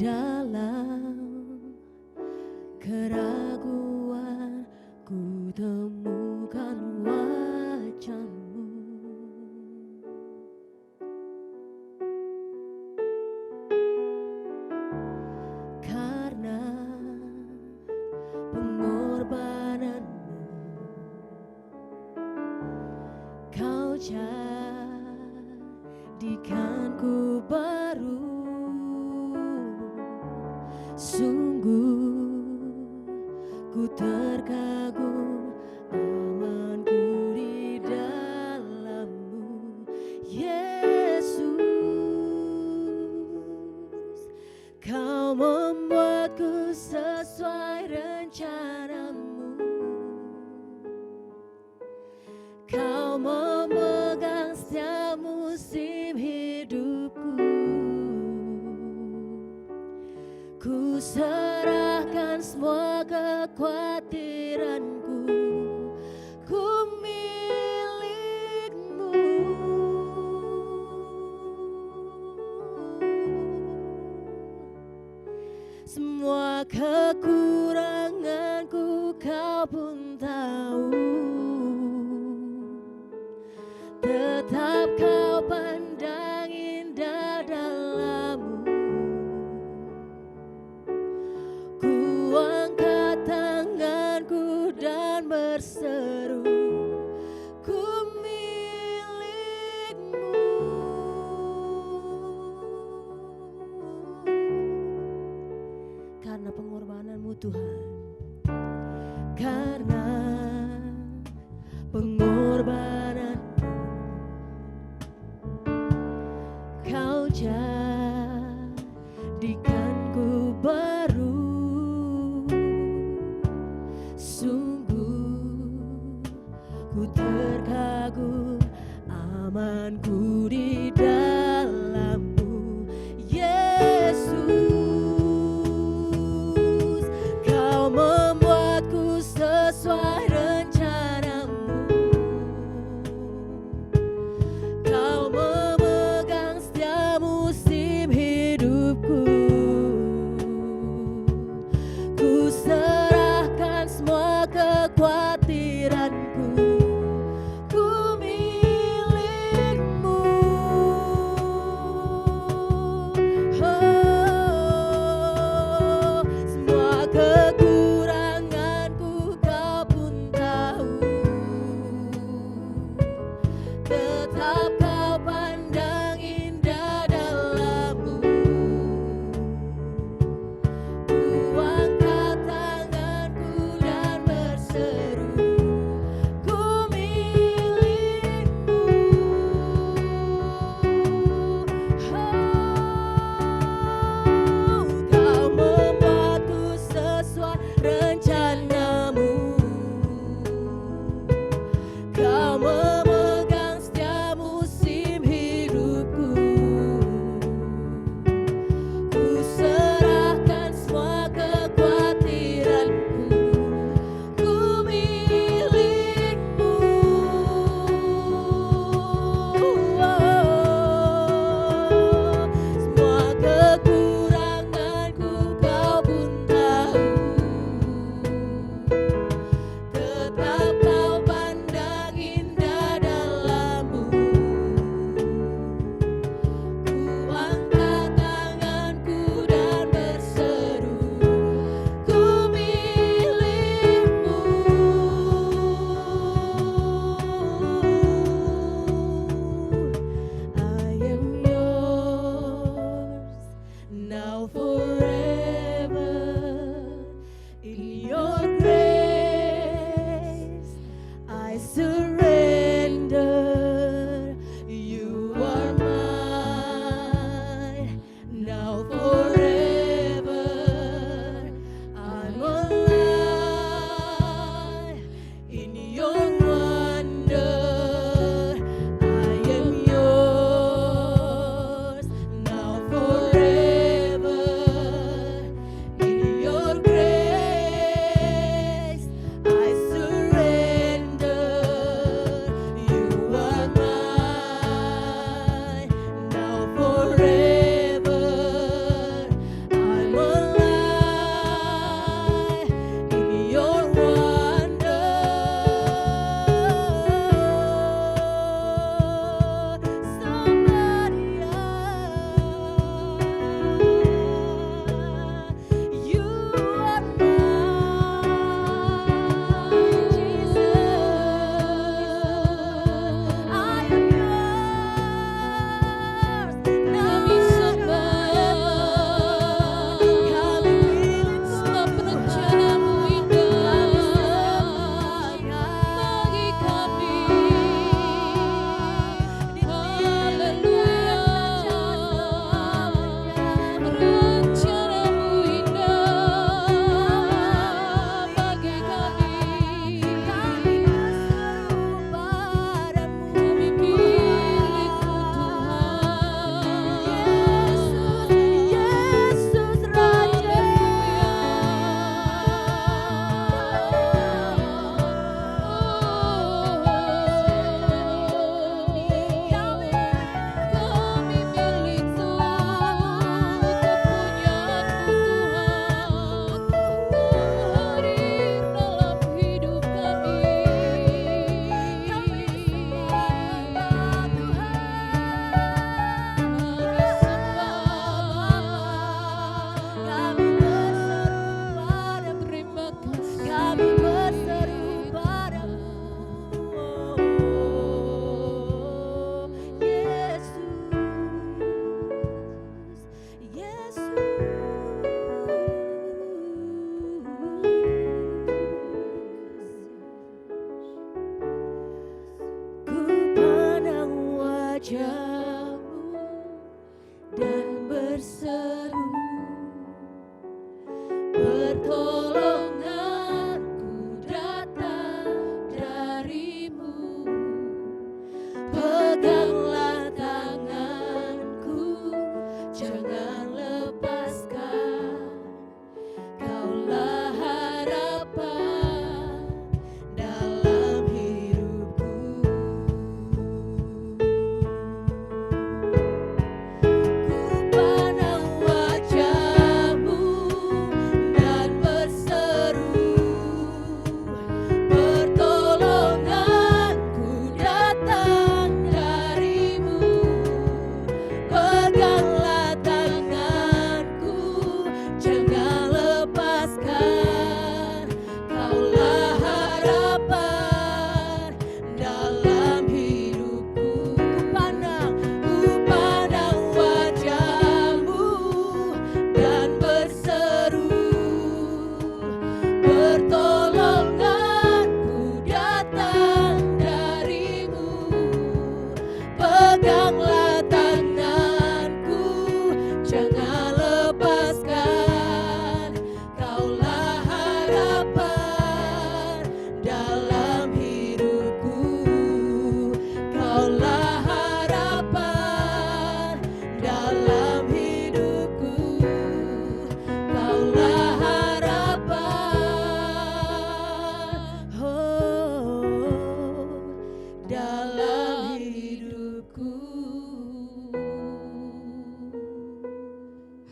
dalam keraguan ku temukan wajah-Mu. Karena pengorbanan-Mu, Kau jadikanku baru. Sungguh ku terkagum, amanku di dalam-Mu, Yesus. Kau membuatku sesuai rencana-Mu. Kau memegang setiap musim hidupku. Ku serahkan semua kekhawatiranku, ku milik-Mu. Semua kekuranganku Kau pun tahu, tetap Kau pandang indah dalam-Mu. Ku angkat tanganku dan berseru, ku milik-Mu. Karena pengorbanan-Mu Tuhan, karena pengorbanan-Mu, Kau jadikanku baru. Sungguh ku terkagum, amanku di dalam-Mu, Yesus. Kau membuatku sesuai rencana-Mu. Kau memegang setiap musim hidupku. pertolonganku datang darimu. Peganglah tanganku, jangan lepaskan. Kaulah harapan dalam hidupku. Ku pandang wajah-Mu dan berseru, pertolonganku datang darimu. Peganglah tanganku, jangan lepaskan. Kaulah harapan dalam hidupku. Ku pandang wajah-Mu dan berseru, pertolonganku datang darimu. Peganglah tanganku, jangan lepaskan. Kaulah harapan dalam hidupku. Kaulah harapan dalam hidupku. Kaulah harapan, dalam hidupku.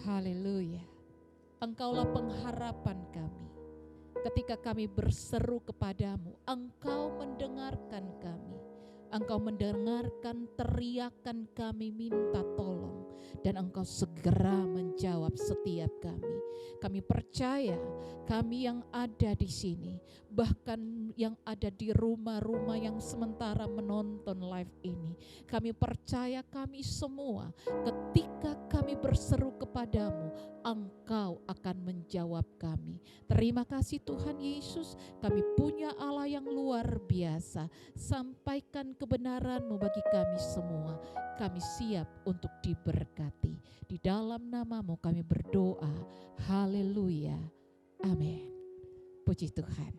Haleluya. Engkaulah pengharapan kami. Ketika kami berseru kepadamu, Engkau mendengarkan kami. Engkau mendengarkan teriakan kami minta tolong, dan Engkau segera menjawab setiap kami. Kami percaya kami yang ada di sini, bahkan yang ada di rumah-rumah yang sementara menonton live ini, kami percaya kami semua ketika kami berseru kepadamu, Engkau akan menjawab kami. Terima kasih Tuhan Yesus, kami punya Allah yang luar biasa. Sampaikan kebenaran-Mu bagi kami semua. Kami siap untuk diberkati. Di dalam nama-Mu kami berdoa. Haleluya. Amin. Puji Tuhan.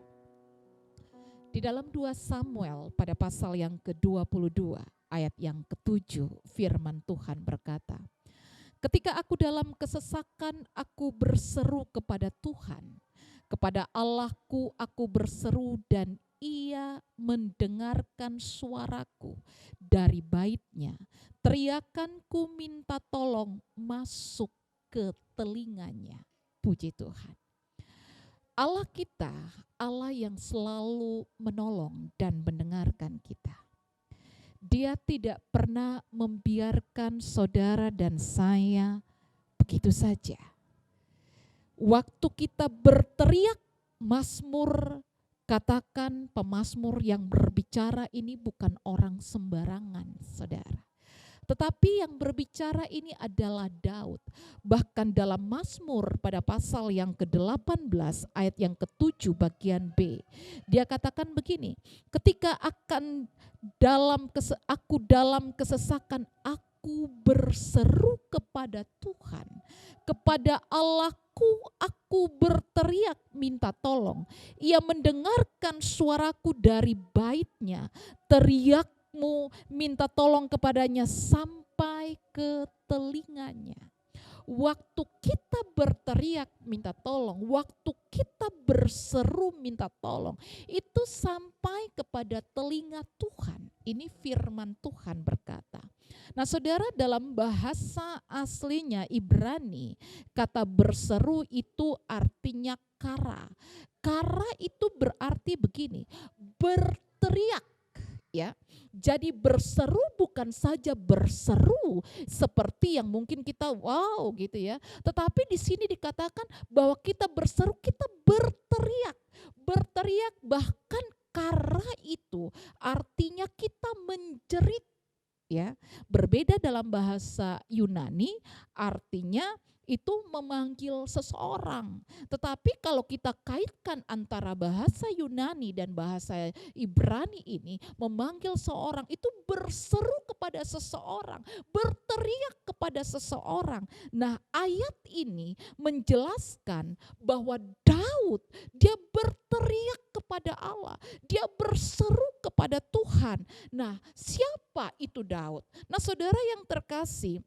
Di dalam 2 Samuel pada pasal yang ke-22 ayat yang ke-7, firman Tuhan berkata, ketika aku dalam kesesakan, aku berseru kepada Tuhan. Kepada Allahku aku berseru dan Ia mendengarkan suaraku dari bait-Nya. Teriakanku minta tolong masuk ke telinganya. Puji Tuhan. Allah kita, Allah yang selalu menolong dan mendengarkan kita. Dia tidak pernah membiarkan saudara dan saya begitu saja. Waktu kita berteriak, Mazmur, katakan pemazmur yang berbicara ini bukan orang sembarangan, saudara. Tetapi yang berbicara ini adalah Daud. Bahkan dalam Mazmur pada pasal yang ke-18 ayat yang ke-7 bagian B. Dia katakan begini, ketika aku dalam kesesakan, aku berseru kepada Tuhan. Kepada Allahku aku berteriak minta tolong. Ia mendengarkan suaraku dari bait-Nya. Teriakmu minta tolong kepadanya sampai ke telinganya. Waktu kita berteriak minta tolong, waktu kita berseru minta tolong, itu sampai kepada telinga Tuhan. Ini firman Tuhan berkata. Nah saudara, dalam bahasa aslinya Ibrani, kata berseru itu artinya kara. Kara itu berarti begini, berteriak. Ya, jadi berseru bukan saja berseru seperti yang mungkin kita wow gitu ya, tetapi di sini dikatakan bahwa kita berseru, kita berteriak, berteriak, bahkan kara itu artinya kita menjerit. Ya, berbeda dalam bahasa Yunani artinya itu memanggil seseorang. Tetapi kalau kita kaitkan antara bahasa Yunani dan bahasa Ibrani ini, memanggil seorang itu berseru kepada seseorang, berteriak kepada seseorang. Nah, ayat ini menjelaskan bahwa Daud, dia berteriak kepada Allah, dia berseru kepada Tuhan. Nah, siapa itu Daud? Nah, saudara yang terkasih,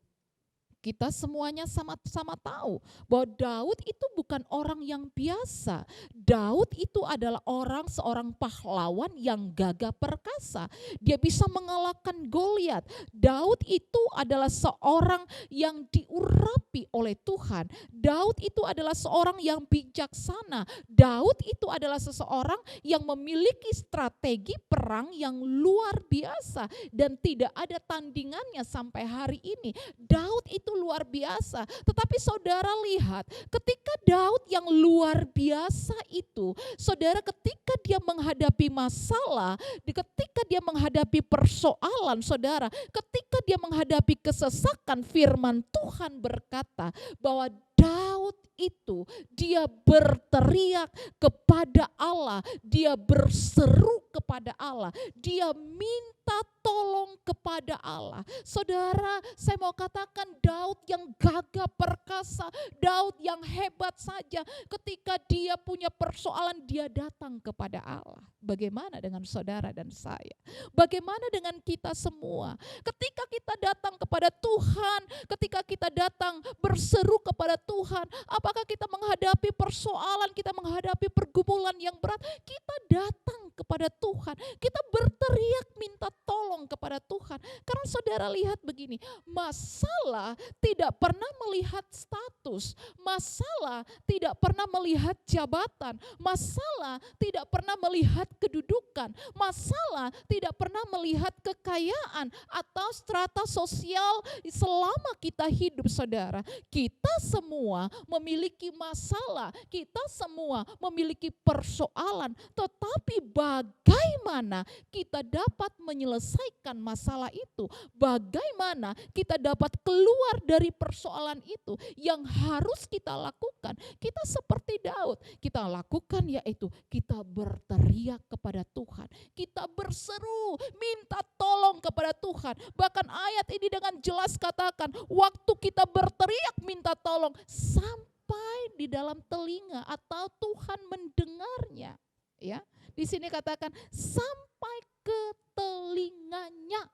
kita semuanya sama-sama tahu bahwa Daud itu bukan orang yang biasa. Daud itu adalah seorang pahlawan yang gagah perkasa. Dia bisa mengalahkan Goliat. Daud itu adalah seorang yang diurapi oleh Tuhan. Daud itu adalah seorang yang bijaksana. Daud itu adalah seseorang yang memiliki strategi perang yang luar biasa dan tidak ada tandingannya sampai hari ini. Daud itu luar biasa. Tetapi saudara lihat, ketika Daud yang luar biasa itu, saudara ketika dia menghadapi masalah, ketika dia menghadapi persoalan, saudara, ketika dia menghadapi kesesakan, firman Tuhan berkata bahwa Daud itu dia berteriak kepada Allah, dia berseru kepada Allah, dia minta tolong kepada Allah. Saudara, saya mau katakan Daud yang gagah perkasa, Daud yang hebat saja, ketika dia punya persoalan dia datang kepada Allah. Bagaimana dengan saudara dan saya? Bagaimana dengan kita semua? Ketika kita datang kepada Tuhan, ketika kita datang berseru kepada Tuhan, apakah kita menghadapi persoalan, kita menghadapi pergumulan yang berat, kita datang kepada Tuhan, kita berteriak minta tolong kepada Tuhan. Karena saudara lihat begini, masalah tidak pernah melihat status, masalah tidak pernah melihat jabatan, masalah tidak pernah melihat kedudukan, masalah tidak pernah melihat kekayaan atau strata sosial selama kita hidup, saudara. Kita semua memiliki masalah, kita semua memiliki persoalan, tetapi bagaimana kita dapat menyelesaikan masalah itu? Bagaimana kita dapat keluar dari persoalan itu? Yang harus kita lakukan, kita seperti Daud, kita lakukan yaitu kita berteriak kepada Tuhan, kita berseru minta tolong kepada Tuhan. Bahkan ayat ini dengan jelas katakan, waktu kita berteriak minta tolong sampai di dalam telinga atau Tuhan mendengarnya, ya. Di sini katakan sampai ke telinganya.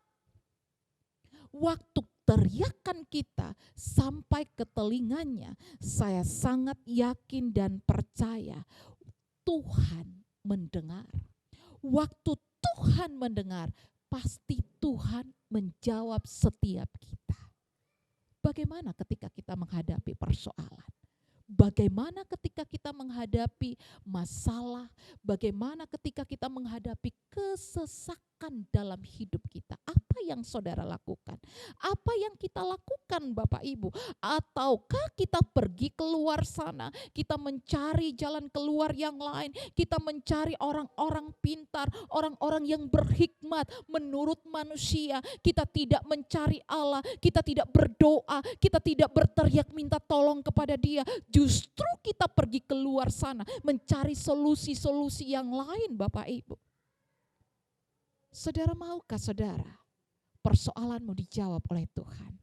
Waktu teriakan kita sampai ke telinganya, saya sangat yakin dan percaya Tuhan mendengar. Waktu Tuhan mendengar, pasti Tuhan menjawab setiap kita. Bagaimana ketika kita menghadapi persoalan? Bagaimana ketika kita menghadapi masalah? Bagaimana ketika kita menghadapi kesesakan dalam hidup kita? Apa yang saudara lakukan? Apa yang kita lakukan, Bapak Ibu? Ataukah kita pergi keluar sana, kita mencari jalan keluar yang lain, kita mencari orang-orang pintar, orang-orang yang berhikmat menurut manusia. Kita tidak mencari Allah, kita tidak berdoa, kita tidak berteriak minta tolong kepada Dia. Justru kita pergi keluar sana mencari solusi-solusi yang lain, Bapak Ibu. Saudara, maukah saudara persoalanmu dijawab oleh Tuhan?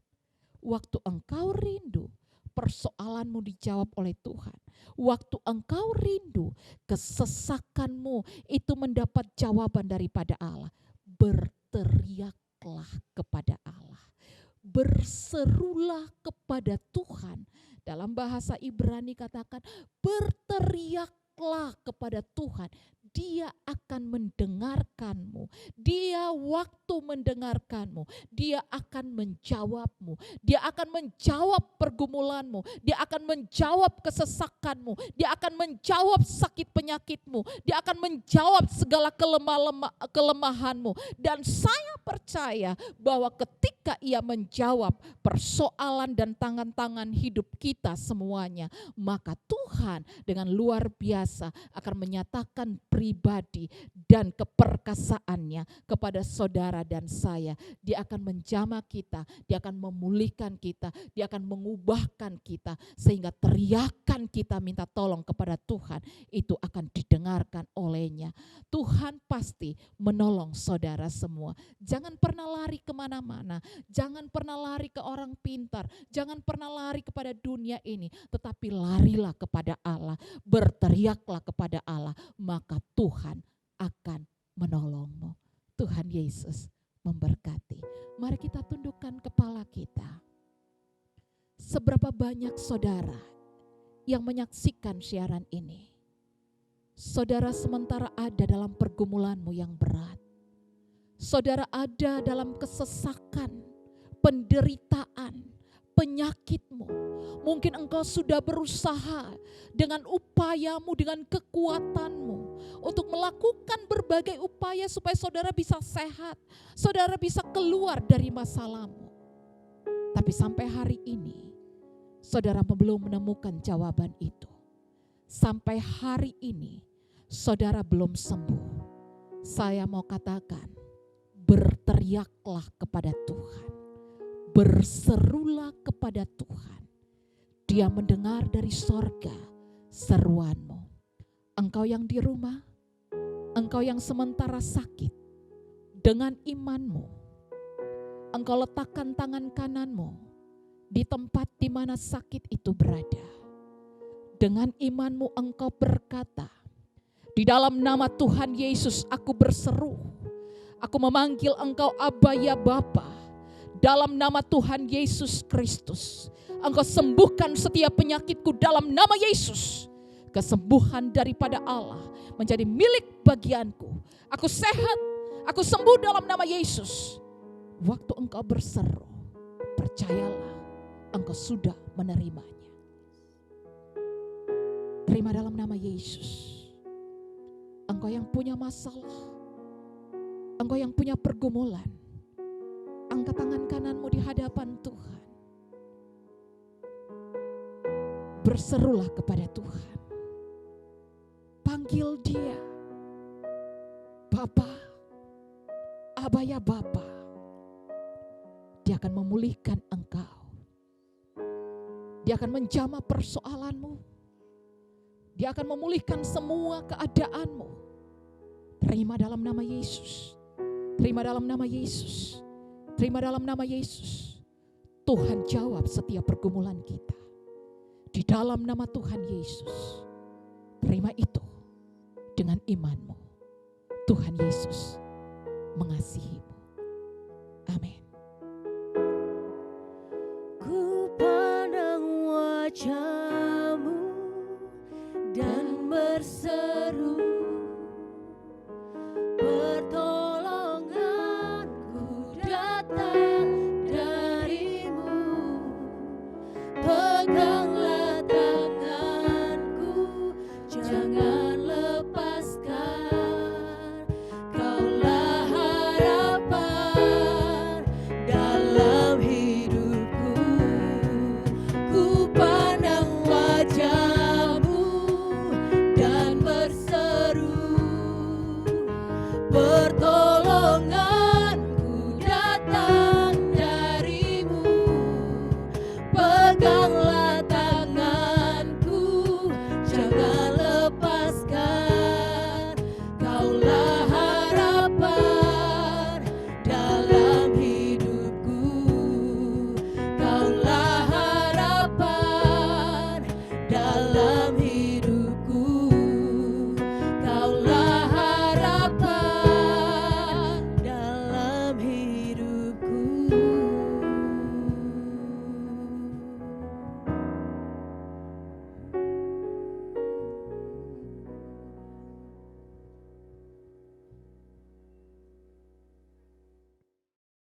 Waktu engkau rindu, persoalanmu dijawab oleh Tuhan. Waktu engkau rindu, kesesakanmu itu mendapat jawaban daripada Allah. Berteriaklah kepada Allah. Berserulah kepada Tuhan. Dalam bahasa Ibrani katakan, berteriaklah kepada Tuhan. Dia akan mendengarkanmu. Dia waktu mendengarkanmu, Dia akan menjawabmu. Dia akan menjawab pergumulanmu. Dia akan menjawab kesesakanmu. Dia akan menjawab sakit penyakitmu. Dia akan menjawab segala kelemahanmu. Dan saya percaya bahwa ketika Ia menjawab persoalan dan tangan-tangan hidup kita semuanya, maka Tuhan dengan luar biasa akan menyatakan pribadi dan keperkasaannya kepada saudara dan saya. Dia akan menjamah kita, dia akan memulihkan kita, dia akan mengubahkan kita sehingga teriakan kita minta tolong kepada Tuhan itu akan didengarkan olehnya. Tuhan pasti menolong saudara semua. Jangan pernah lari kemana-mana, jangan pernah lari ke orang pintar, jangan pernah lari kepada dunia ini, tetapi larilah kepada Allah, berteriaklah kepada Allah, maka Tuhan akan menolongmu. Tuhan Yesus memberkati. Mari kita tundukkan kepala kita. Seberapa banyak saudara yang menyaksikan siaran ini? Saudara sementara ada dalam pergumulanmu yang berat. Saudara ada dalam kesesakan, penderitaan, penyakitmu. Mungkin engkau sudah berusaha dengan upayamu, dengan kekuatanmu untuk melakukan berbagai upaya supaya saudara bisa sehat, saudara bisa keluar dari masalahmu. Tapi sampai hari ini, saudara belum menemukan jawaban itu. Sampai hari ini, saudara belum sembuh. Saya mau katakan, berteriaklah kepada Tuhan. Berserulah kepada Tuhan. Dia mendengar dari sorga seruanmu. Engkau yang di rumah, engkau yang sementara sakit, dengan imanmu, engkau letakkan tangan kananmu di tempat di mana sakit itu berada. Dengan imanmu engkau berkata, di dalam nama Tuhan Yesus aku berseru, aku memanggil engkau Aba ya Bapa. Dalam nama Tuhan Yesus Kristus, engkau sembuhkan setiap penyakitku dalam nama Yesus. Kesembuhan daripada Allah menjadi milik bagianku. Aku sehat, aku sembuh dalam nama Yesus. Waktu engkau berseru, percayalah engkau sudah menerimanya. Terima dalam nama Yesus. Engkau yang punya masalah, engkau yang punya pergumulan, angkat tangan kananmu di hadapan Tuhan. Berserulah kepada Tuhan. Panggil Dia. Bapa, Aba ya Bapa. Dia akan memulihkan engkau. Dia akan menjamah persoalanmu. Dia akan memulihkan semua keadaanmu. Terima dalam nama Yesus. Terima dalam nama Yesus. Terima dalam nama Yesus. Tuhan jawab setiap pergumulan kita. Di dalam nama Tuhan Yesus. Terima itu dengan imanmu. Tuhan Yesus mengasihimu. Amin. Ku pandang wajah